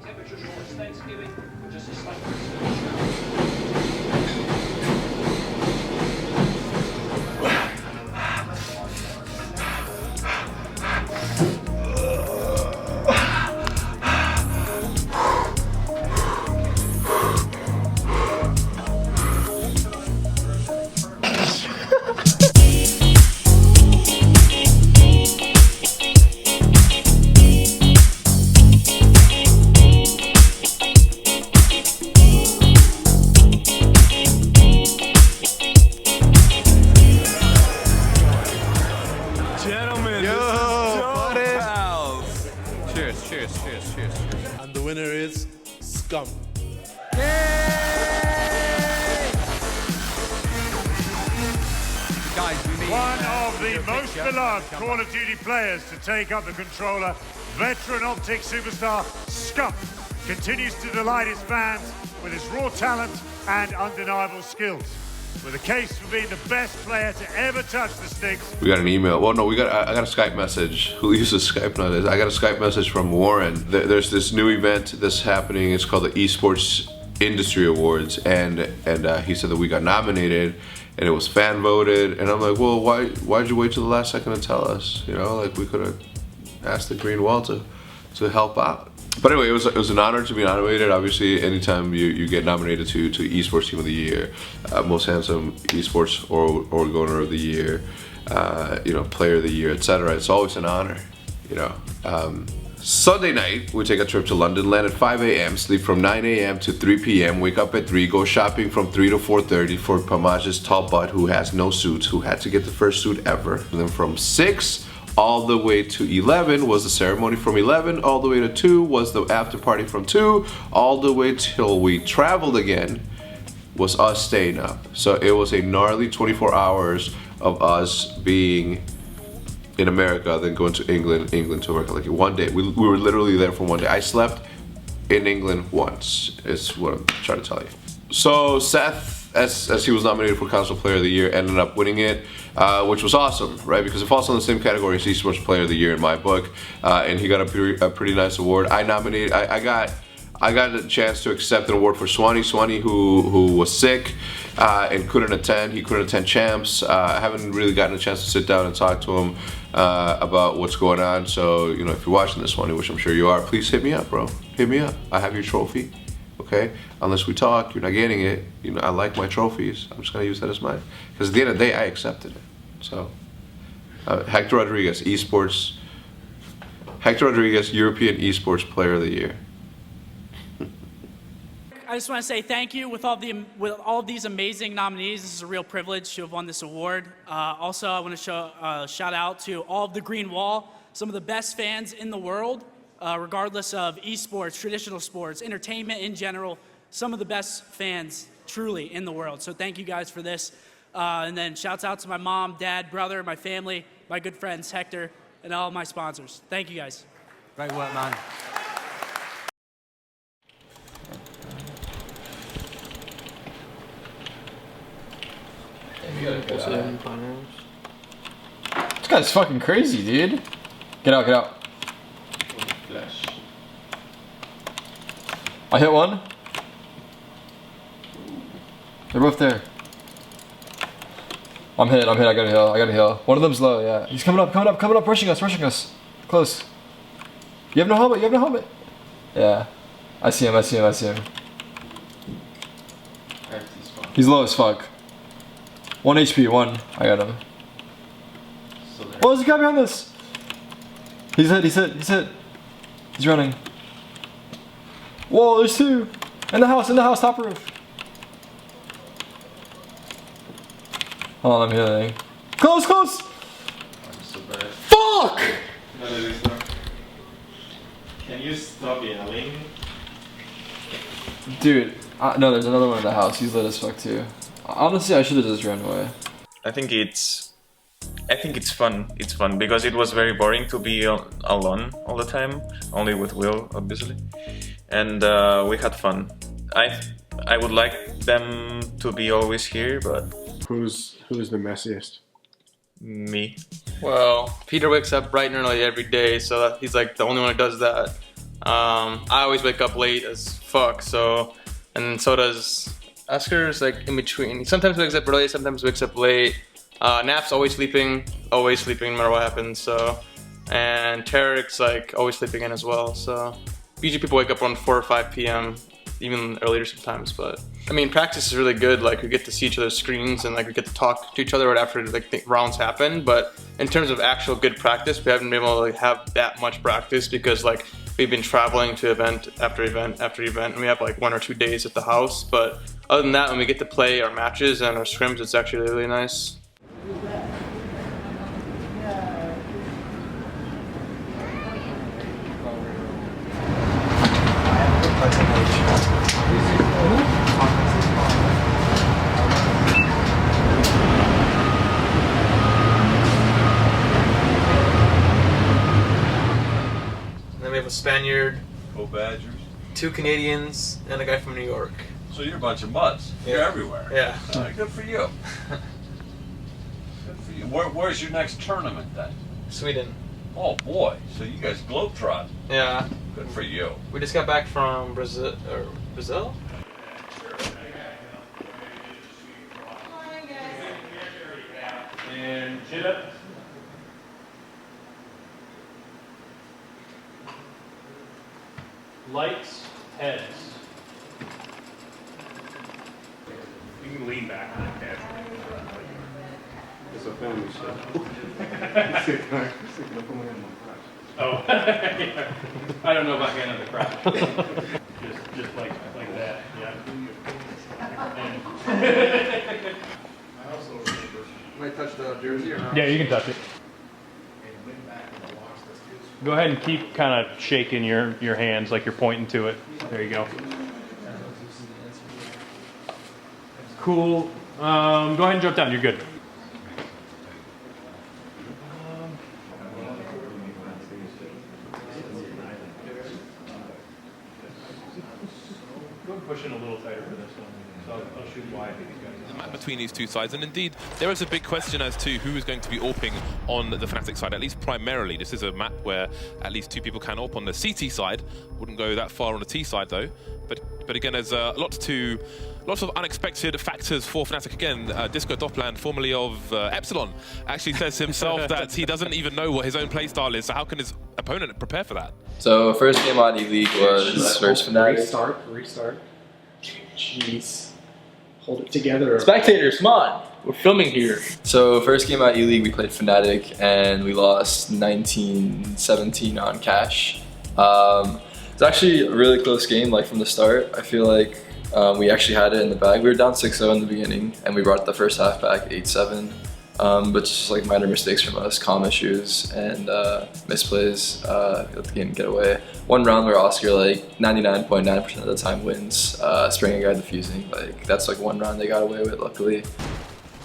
Temperatures towards Thanksgiving, but just a slight And the winner is Scum. Guys, we need one of the most beloved Call of Duty players to take up the controller, veteran OpTic superstar Scum, continues to delight his fans with his raw talent and undeniable skills. With a case for being the best player to ever touch the sticks. We got an email. Well, no, I got a Skype message. Who uses Skype nowadays? I got a Skype message from Warren. There's this new event that's happening. It's called the Esports Industry Awards, and he said that we got nominated, and it was fan voted. And I'm like, well, why'd you wait till the last second to tell us? You know, like we could have asked the Green Wall to help out. But anyway, it was an honor to be nominated. Obviously, anytime you get nominated to Esports Team of the Year, Most Handsome Esports Organizer of the Year, you know, Player of the Year, etc., it's always an honor. You know. Sunday night, we take a trip to London, land at 5 a.m., sleep from 9 a.m. to 3 p.m., wake up at 3, go shopping from 3 to 4:30 for Pamaj's tall butt who has no suits, who had to get the first suit ever. And then from 6 all the way to 11 was the ceremony. From 11 all the way to 2 was the after party. From 2 all the way till we traveled again was us staying up. So it was a gnarly 24 hours of us being in America, then going to England to America. Like one day, we were literally there for one day. I slept in England once, is what I'm trying to tell you. So Seth, as he was nominated for Console Player of the Year, ended up winning it, which was awesome, right? Because it falls in the same category as Esports Player of the Year in my book, and he got a pretty nice award. I got a chance to accept an award for Swanee. Swanee, who was sick and couldn't attend. He couldn't attend Champs. I haven't really gotten a chance to sit down and talk to him about what's going on. So, you know, if you're watching this, Swanee, which I'm sure you are, please hit me up, bro. Hit me up. I have your trophy. Okay? Unless we talk, you're not getting it. You know, I like my trophies. I'm just gonna use that as mine. Because at the end of the day, I accepted it. So, Hector Rodriguez, European Esports Player of the Year. I just want to say thank you with all of these amazing nominees. This is a real privilege to have won this award. Also, I want to shout out to all of the Green Wall, some of the best fans in the world, regardless of esports, traditional sports, entertainment in general, some of the best fans truly in the world. So thank you guys for this. And then shouts out to my mom, dad, brother, my family, my good friends, Hector, and all of my sponsors. Thank you guys. Great work, man. This guy's fucking crazy, dude. Get out, get out. I hit one. They're both there. I'm hit, I got a heal, One of them's low, yeah. He's coming up, rushing us. Close. You have no helmet, Yeah. I see him. He's low as fuck. 1 HP, 1. I got him. Oh, there's a guy behind us! He's hit. He's running. Whoa, there's 2! In the house, top roof. Hold on, I'm healing. Close! I'm so bad. Fuck! Can you stop yelling? Dude, no, there's another one in the house. He's lit as fuck too. Honestly, I should have just ran away. I think it's fun. It's fun because it was very boring to be alone all the time, only with Will, obviously, and we had fun. I would like them to be always here, but who's the messiest? Me. Well, Peter wakes up bright and early every day, so he's like the only one who does that. I always wake up late as fuck, so, and so does Oscar's like in between. He sometimes wakes up early, sometimes wakes up late. Nap's always sleeping no matter what happens, so. And Tarek's like always sleeping in as well, so. Usually people wake up around 4 or 5 p.m., even earlier sometimes, but. I mean, practice is really good, like we get to see each other's screens and like we get to talk to each other right after like the rounds happen, but in terms of actual good practice, we haven't been able to like, have that much practice because like we've been traveling to event after event after event, and we have like 1 or 2 days at the house, but other than that, when we get to play our matches and our scrims, it's actually really nice. We have a Spaniard, Go Badgers. 2 Canadians, and a guy from New York. So you're a bunch of mutts. You're everywhere. Yeah. Good for you. Good for you. Where's your next tournament then? Sweden. Oh boy. So you guys globetrot. Yeah. Good for you. We just got back from Brazil. Brazil? And chin up. Lights, heads. You can lean back on it casually. It's a family show. Oh, yeah. I don't know about getting in the crowd. just like that, yeah. And Might touch the jersey or not? yeah, you can touch it. Go ahead and keep kind of shaking your hands like you're pointing to it. There you go. Cool. Go ahead and jump down. You're good. Go push in a little tighter for this one. So I'll shoot wide for these guys. Between these two sides, and indeed there is a big question as to who is going to be AWPing on the Fnatic side, at least primarily. This is a map where at least 2 people can AWP on the CT side. Wouldn't go that far on the T side though, but again, there's lots of unexpected factors for Fnatic. Again, Disco Doppland, formerly of Epsilon, actually says himself that he doesn't even know what his own playstyle is, so how can his opponent prepare for that? So first game on E-League was first Fnatic. Restart. Jeez. Hold it together. Spectators, come on. We're filming here. So first game at E-League, we played Fnatic and we lost 19-17 on cash. It's actually a really close game, like from the start. I feel like we actually had it in the bag. We were down 6-0 in the beginning and we brought the first half back 8-7. But just like minor mistakes from us, comm issues and misplays, let the game get away. One round where Oscar like 99.9% of the time wins, spraying a guy defusing. Like that's like one round they got away with, luckily.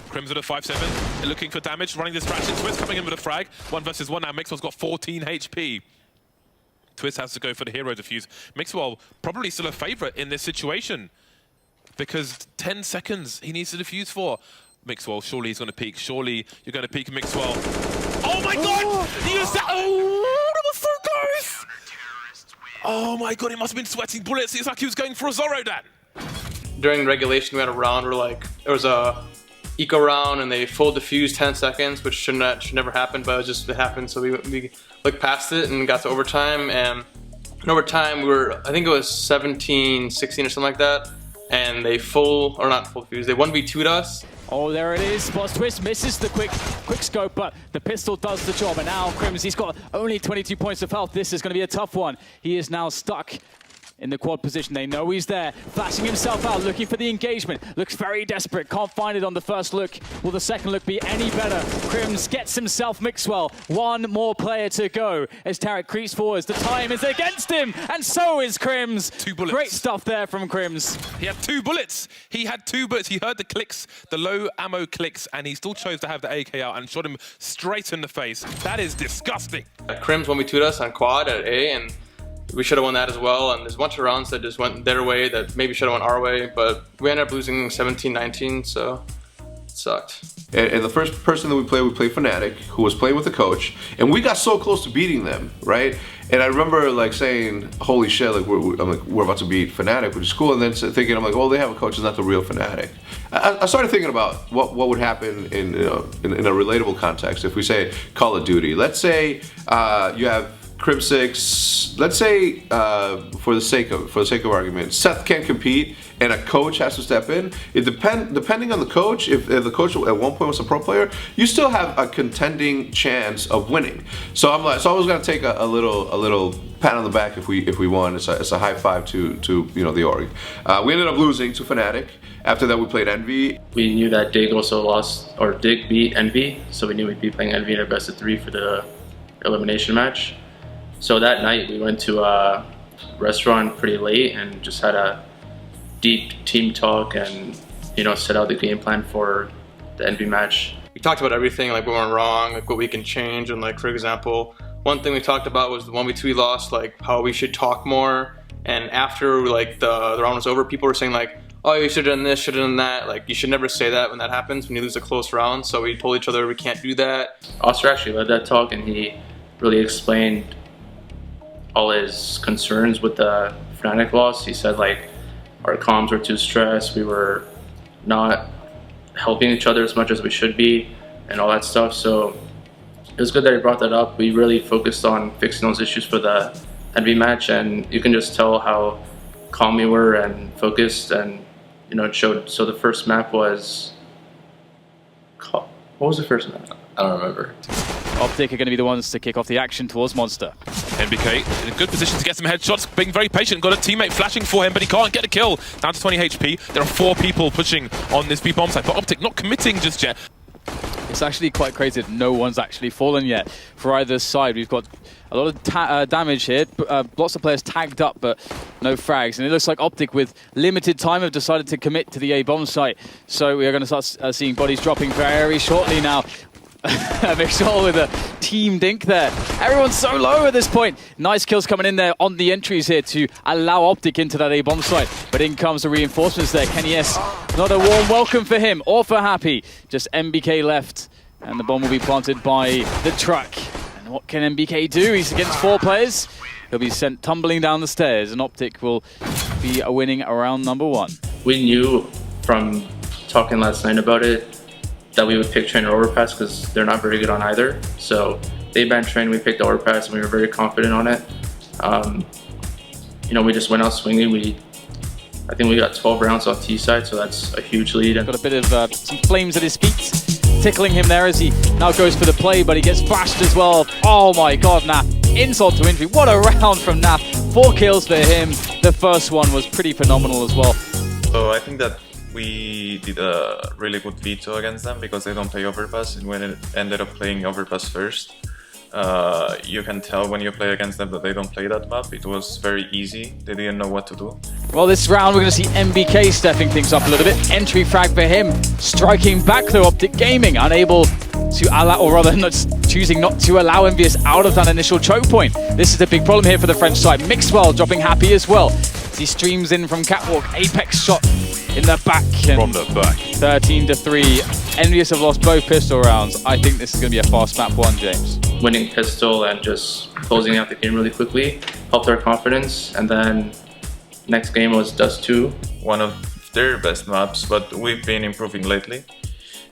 Crimson at 5-7, looking for damage, running distraction. Twist coming in with a frag. 1 versus 1 now. Mixwell's got 14 HP. Twist has to go for the hero defuse. Mixwell probably still a favorite in this situation because 10 seconds he needs to defuse for. Mixwell, surely he's going to peek. Surely you're going to peek Mixwell. Oh my god! He used that! Oh, that was so close! Oh my god, he must have been sweating bullets. It's like he was going for a Zorro Dan. During regulation, we had a round where like there was a eco round and they full defused 10 seconds, which should never happen, but it happened. So we looked past it and got to overtime. And in overtime, we were, I think it was 17-16 or something like that. And they they 1v2'd us. Oh, there it is. Boss Twist misses the quick scope, but the pistol does the job. And now Crims, he's got only 22 points of health. This is going to be a tough one. He is now stuck in the quad position. They know he's there, flashing himself out, looking for the engagement. Looks very desperate, can't find it on the first look. Will the second look be any better? Crims gets himself Mixwell. One more player to go as Tarek creeps forwards. The time is against him, and so is Crims. 2 bullets. Great stuff there from Crims. He had 2 bullets. He had 2 bullets. He heard the clicks, the low ammo clicks, and he still chose to have the AK out and shot him straight in the face. That is disgusting. Crims 1v2'd us on quad at A, and we should have won that as well. And there's a bunch of rounds that just went their way that maybe should have went our way, but we ended up losing 17-19, so sucked. And the first person that we played Fanatic, who was playing with the coach, and we got so close to beating them, right? And I remember like saying, "Holy shit!" Like we're about to beat Fanatic, which is cool. And then thinking, I'm like, "Oh, they have a coach, it's not the real Fanatic." I started thinking about what would happen in a relatable context if we say Call of Duty. Let's say you have Crim6. Let's say for the sake of argument, Seth can't compete and a coach has to step in. It depending on the coach. If the coach at one point was a pro player, you still have a contending chance of winning. So I was gonna take a little pat on the back if we won. It's a high five to the org. We ended up losing to Fnatic. After that, we played Envy. We knew that Dig also lost, or Dig beat Envy, so we knew we'd be playing Envy in a best of 3 for the elimination match. So that night we went to a restaurant pretty late and just had a deep team talk and set out the game plan for the Envy match. We talked about everything, like what went wrong, like what we can change, and like for example, one thing we talked about was the 1v2 we lost, like how we should talk more. And after like the round was over, people were saying like, "Oh, you should have done this, should have done that." Like you should never say that when that happens, when you lose a close round. So we told each other we can't do that. Oscar actually led that talk and he really explained all his concerns with the Fnatic loss. He said like our comms were too stressed, we were not helping each other as much as we should be, and all that stuff. So it was good that he brought that up. We really focused on fixing those issues for the Envy match, and you can just tell how calm we were and focused, and it showed. So the first map was, what was the first map? I don't remember. OpTic are going to be the ones to kick off the action towards Monster. NBK in a good position to get some headshots, being very patient, got a teammate flashing for him, but he can't get a kill. Down to 20 HP. There are 4 people pushing on this B bomb site, but OpTic not committing just yet. It's actually quite crazy that no one's actually fallen yet for either side. We've got a lot of damage here, lots of players tagged up, but no frags. And it looks like OpTic, with limited time, have decided to commit to the A bomb site. So we are going to start seeing bodies dropping very shortly now. Mixol with a team dink there. Everyone's so low at this point. Nice kills coming in there on the entries here to allow OpTic into that A bomb site. But in comes the reinforcements there. Kenny S, not a warm welcome for him or for Happy. Just MBK left, and the bomb will be planted by the truck. And what can MBK do? He's against 4 players. He'll be sent tumbling down the stairs, and OpTic will be winning round number 1. We knew from talking last night about it that we would pick Train or Overpass because they're not very good on either. So they banned Train, we picked Overpass, and we were very confident on it. We just went out swinging. I think we got 12 rounds on T side, so that's a huge lead. And got a bit of some flames at his feet, tickling him there as he now goes for the play, but he gets flashed as well. Oh my god, Naf. Insult to injury. What a round from Naf. 4 kills for him. The first one was pretty phenomenal as well. So I think that we did a really good veto against them because they don't play Overpass, and when it ended up playing Overpass first, you can tell when you play against them that they don't play that map. It was very easy. They didn't know what to do. Well, this round we're going to see MBK stepping things up a little bit. Entry frag for him, striking back though. OpTic Gaming unable to allow, or rather choosing not to allow Envious out of that initial choke point. This is the big problem here for the French side. Mixwell dropping Happy as well. As he streams in from Catwalk, Apex shot in the back. From the back. 13-3. Envious have lost both pistol rounds. I think this is going to be a fast map 1, James. Winning pistol and just closing out the game really quickly helped our confidence. And then next game was Dust 2. One of their best maps, but we've been improving lately.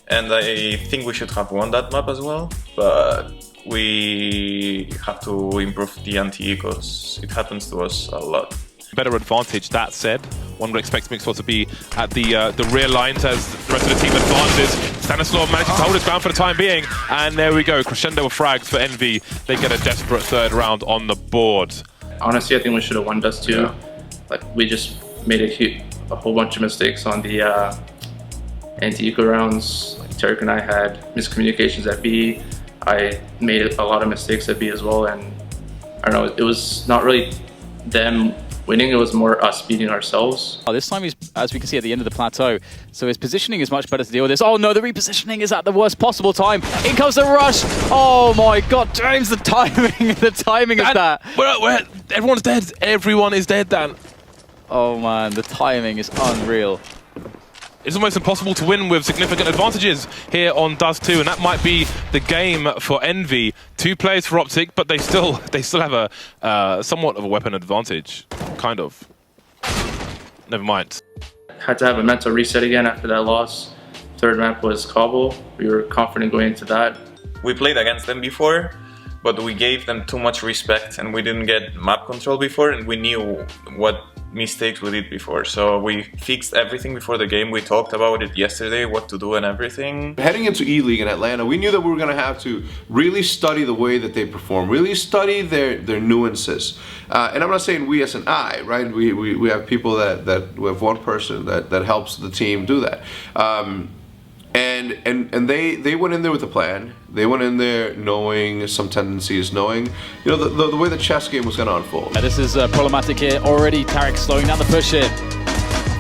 And I think we should have won that map as well, but we have to improve the anti-ecos. It happens to us a lot. Better advantage. That said, one would expect Mixwell to be at the rear lines as the rest of the team advances. Stanislav manages to hold his ground for the time being, and there we go. Crescendo of frags for Envy. They get a desperate 3rd round on the board. Honestly, I think we should have won Dust 2. Yeah. Like we just made a whole bunch of mistakes on the anti-eco rounds. Like Tarek and I had miscommunications at B. I made a lot of mistakes at B as well, and I don't know. It was not really them winning, it was more us beating ourselves. This time he's, as we can see, at the end of the plateau, so his positioning is much better to deal with this. Oh no, the repositioning is at the worst possible time. In comes the rush. Oh my god, James, the timing of that. Everyone's dead. Everyone is dead, Dan. Oh man, the timing is unreal. It's almost impossible to win with significant advantages here on Dust 2, and that might be the game for Envy. 2 players for OpTic, but they still have a somewhat of a weapon advantage, kind of. Never mind. Had to have a mental reset again after that loss. Third map was Kabul. We were confident going into that. We played against them before, but we gave them too much respect and we didn't get map control before, and we knew what mistakes we did before. So we fixed everything before the game. We talked about it yesterday, what to do and everything. Heading into E-League in Atlanta, we knew that we were going to have to really study the way that they perform, really study their nuances. And I'm not saying we as an I, right? We have people we have one person that helps the team do that. And they went in there with a plan. They went in there knowing some tendencies, knowing, you know, the way the chess game was going to unfold. This is problematic here. Already Tarek slowing down the push here.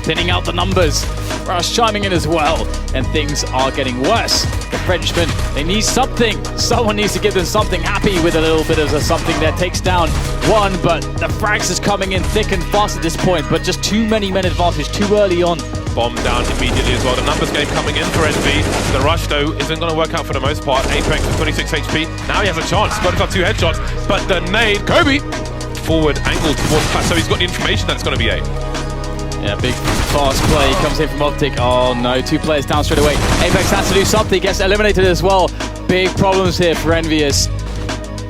Thinning out the numbers. Rush chiming in as well. And things are getting worse. The Frenchmen, they need something. Someone needs to give them something. Happy with a little bit of something that takes down one, but the frags is coming in thick and fast at this point, but just too many men advantage too early on. Bomb down immediately as well. The numbers game coming in for Envy. The rush, though, isn't going to work out for the most part. Apex with 26 HP. Now he has a chance. Got himself 2 headshots, but the nade, Kobe, forward angled towards the so he's got the information that it's going to be A. Yeah, big fast play comes in from OpTic. Oh no, 2 players down straight away. Apex has to do something, gets eliminated as well. Big problems here for Envious.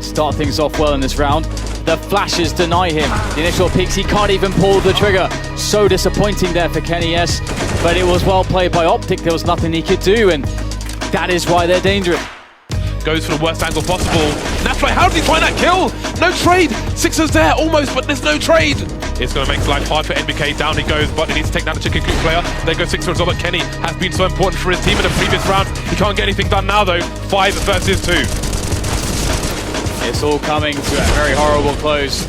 Start things off well in this round. The flashes deny him. The initial peaks, he can't even pull the trigger. So disappointing there for Kenny S. But it was well played by OpTic. There was nothing he could do, and that is why they're dangerous. Goes for the worst angle possible. Nafly, how did he find that kill? No trade. Sixers there, almost, but there's no trade. It's going to make life hard for NBK. Down he goes, but he needs to take down the Chicken Coop player. There goes Sixer as well, but Kenny has been so important for his team in the previous round. He can't get anything done now, though. 5 versus 2. It's all coming to a very horrible close.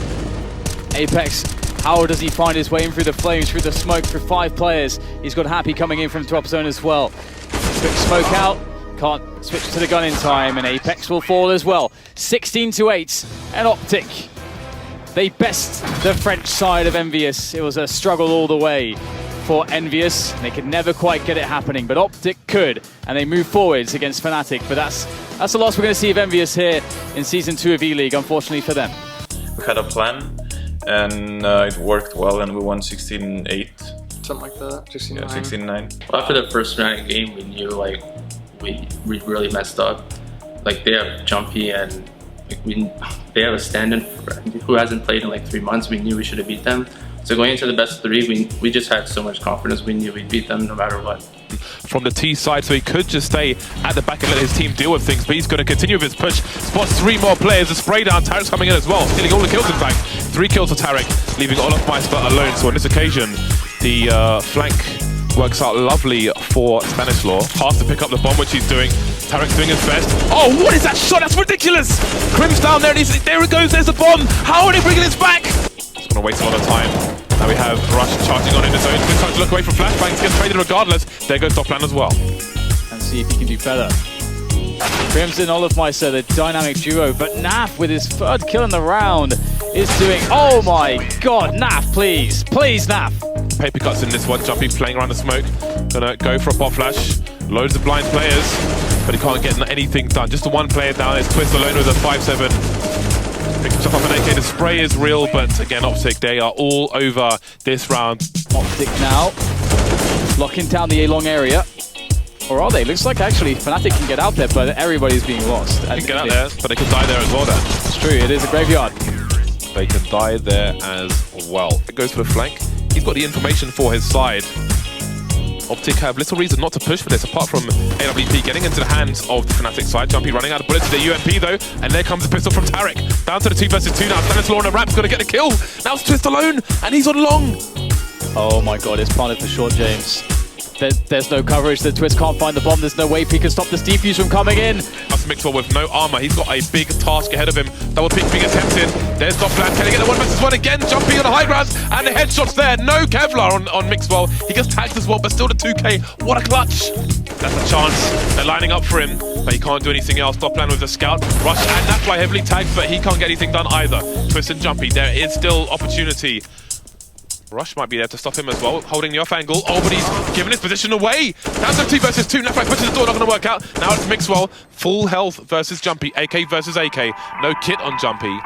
Apex, how does he find his way in through the flames, through the smoke, through 5 players? He's got Happy coming in from top zone as well. Quick smoke out, can't switch to the gun in time, and Apex will fall as well. 16-8, and OpTic, they best the French side of Envious. It was a struggle all the way for Envious. They could never quite get it happening, but OpTic could, and they move forwards against Fanatic. But that's the loss we're going to see of Envious here in Season 2 of E-League, unfortunately for them. We had a plan, and it worked well, and we won 16-8. Something like that, 16-9. Yeah, 16-9. Well, after the first Fnatic game, we knew like we really messed up. Like they have Jumpy and they have a stand-in who hasn't played in like 3 months. We knew we should have beat them. So going into the best 3, we just had so much confidence. We knew we'd beat them no matter what. From the T side, so he could just stay at the back and let his team deal with things, but he's going to continue with his push. Spots 3 more players. The spray down. Tarek's coming in as well, stealing all the kills in fact. 3 kills for Tarek, leaving Olaf Meister alone. So on this occasion, the flank works out lovely for Stanislaw. Has to pick up the bomb, which he's doing. Tarek's doing his best. Oh, what is that shot? That's ridiculous! Crim's down there, and there it goes, there's the bomb! How are they bringing this back? It's going to waste a lot of time. Now we have Rush charging on in his own. Good time to look away from flashbangs, gets traded regardless. There goes top plan as well. And see if he can do better. Crimson, Olafmeister, the dynamic duo, but Naf with his 3rd kill in the round is doing, oh my god, Naf, please, please Naf. Paper cuts in this one, Jumpy playing around the smoke. Gonna go for a pop flash. Loads of blind players, but he can't get anything done. Just the 1 player down, it's Twist alone with a 5-7. Picks himself up an AK, the spray is real, but again, OpTic, they are all over this round. OpTic now, locking down the A-long area. Or are they? Looks like actually Fnatic can get out there, but everybody's being lost. They can get out there, but they can die there as well then. It's true, it is a graveyard. They can die there as well. It goes for the flank. He's got the information for his side. OpTic have little reason not to push for this, apart from AWP getting into the hands of the Fnatic side. Jumpy running out of bullets to the UMP though, and there comes the pistol from Tarek. Down to the 2 versus 2 now. Stanislaw on the ramp's going to get the kill. Now it's Twist alone, and he's on long. Oh my god, it's planted for short, James. There's no coverage, the Twist can't find the bomb, there's no way he can stop this defuse from coming in. That's Mixwell with no armor, he's got a big task ahead of him. Double pick being attempted, there's Doppland, can he get the 1 versus 1 again? Jumping on the high ground, and the headshots there, no Kevlar on Mixwell. He gets tagged as well, but still the 2k, what a clutch. That's a chance, they're lining up for him, but he can't do anything else. Doppland with the scout, Rush and Nafly heavily tagged, but he can't get anything done either. Twist and Jumpy, there is still opportunity. Rush might be there to stop him as well, holding the off angle. Oh, but he's given his position away. Down to 2 versus 2. Nefra pushes the door, not going to work out. Now it's Mixwell. Full health versus Jumpy. AK versus AK. No kit on Jumpy.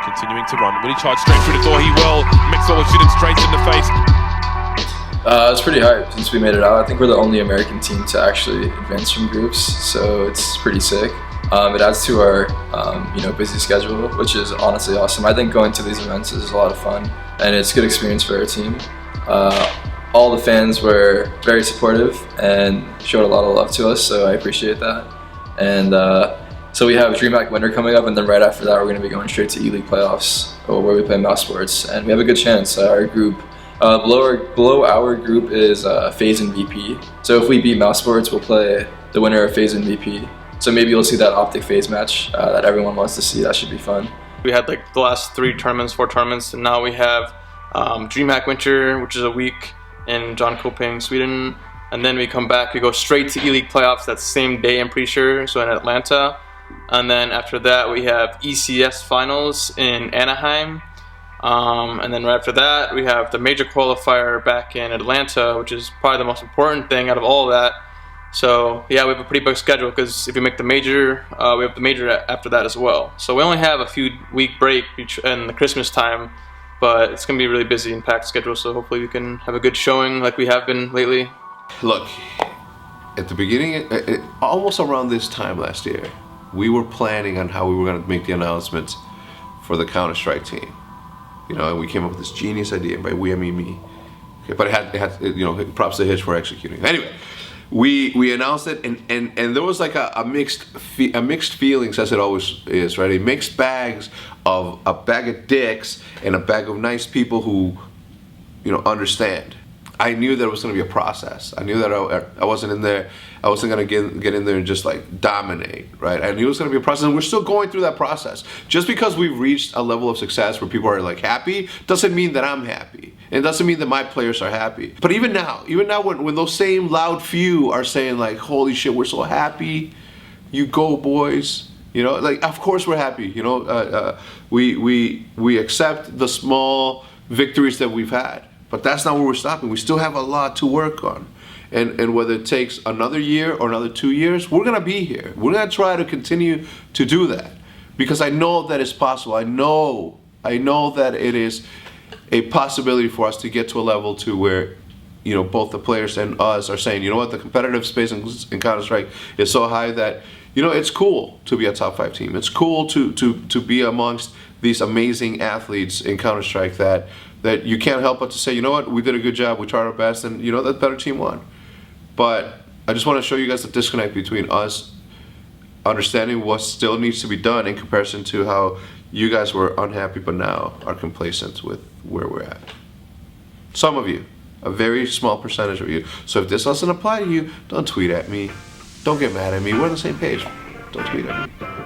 Continuing to run. Will he charge straight through the door? He will. Mixwell will shoot him straight in the face. It's pretty hype since we made it out. I think we're the only American team to actually advance from groups, so it's pretty sick. It adds to our busy schedule, which is honestly awesome. I think going to these events is a lot of fun, and it's a good experience for our team. All the fans were very supportive and showed a lot of love to us, so I appreciate that. And so we have DreamHack Winter coming up, and then right after that we're going to be going straight to E-League playoffs, where we play Mouse Sports, and we have a good chance. Our group, below our group is FaZe and VP. So if we beat Mouse Sports, we'll play the winner of FaZe and VP. So maybe you'll see that OpTic FaZe match that everyone wants to see. That should be fun. We had like the last 4 tournaments, and now we have DreamHack Winter, which is a week in Jönköping, Sweden. And then we come back, we go straight to E-League playoffs that same day, I'm pretty sure, so in Atlanta. And then after that, we have ECS finals in Anaheim. And then right after that, we have the major qualifier back in Atlanta, which is probably the most important thing out of all of that. So yeah, we have a pretty big schedule because if we make the major, we have the major after that as well. So we only have a few week break in the Christmas time, but it's going to be a really busy and packed schedule, so hopefully we can have a good showing like we have been lately. Look, at the beginning, almost around this time last year, we were planning on how we were going to make the announcement for the Counter-Strike team. You know, and we came up with this genius idea. By we, I mean me. Okay, but it had props to Hitch for executing. Anyway, we announced it, and there was like a mixed feelings, as it always is, right? A mixed bags of a bag of dicks and a bag of nice people who, understand. I knew that it was going to be a process. I knew that I wasn't in there. I wasn't going to get in there and just like dominate, right? I knew it was going to be a process, and we're still going through that process. Just because we've reached a level of success where people are like happy, doesn't mean that I'm happy. It doesn't mean that my players are happy. But even now when those same loud few are saying like, holy shit, we're so happy, you go boys, like of course we're happy, we accept the small victories that we've had. But that's not where we're stopping. We still have a lot to work on. And whether it takes another year or another 2 years, we're gonna be here. We're gonna try to continue to do that. Because I know that it's possible. I know that it is a possibility for us to get to a level to where, both the players and us are saying, you know what, the competitive space in Counter-Strike is so high that, it's cool to be a top 5 team. It's cool to be amongst these amazing athletes in Counter-Strike that you can't help but to say, you know what, we did a good job, we tried our best, and that better team won. But I just want to show you guys the disconnect between us understanding what still needs to be done in comparison to how you guys were unhappy but now are complacent with where we're at. Some of you, a very small percentage of you. So if this doesn't apply to you, don't tweet at me. Don't get mad at me. We're on the same page. Don't tweet at me.